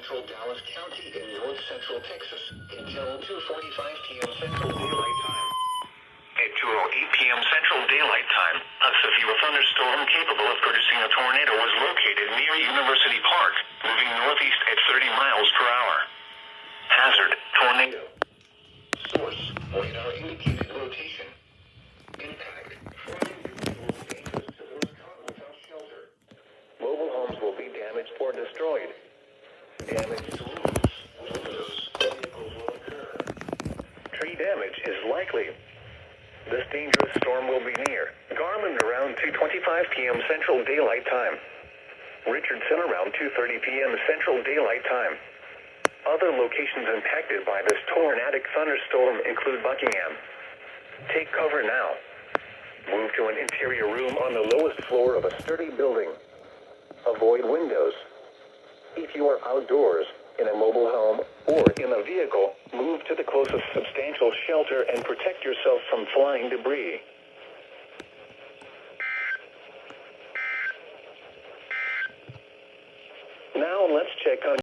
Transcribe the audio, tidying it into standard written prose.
central Dallas County in north central Texas until 2:45 p.m. Central Daylight Time. At 2:08 p.m. Central Daylight Time, a severe thunderstorm capable of producing a tornado was located near University Park, moving northeast at 30 miles per hour. Hazard, tornado. Source, radar indicated rotation. Impact, flooding dangerous to those caught without shelter. Mobile homes will be damaged or destroyed. Damage to roofs, windows, vehicles will occur. Tree damage is likely. This dangerous storm will be near Garland around 2:25 p.m. Central Daylight Time. Richardson around 2:30 p.m. Central Daylight Time. Other locations impacted by this tornadic thunderstorm include Buckingham. Take cover now. Move to an interior room on the lowest floor of a sturdy building. Avoid windows. If you are outdoors, in a mobile home, or in a vehicle, move to the closest substantial shelter and protect yourself from flying debris. Now let's check on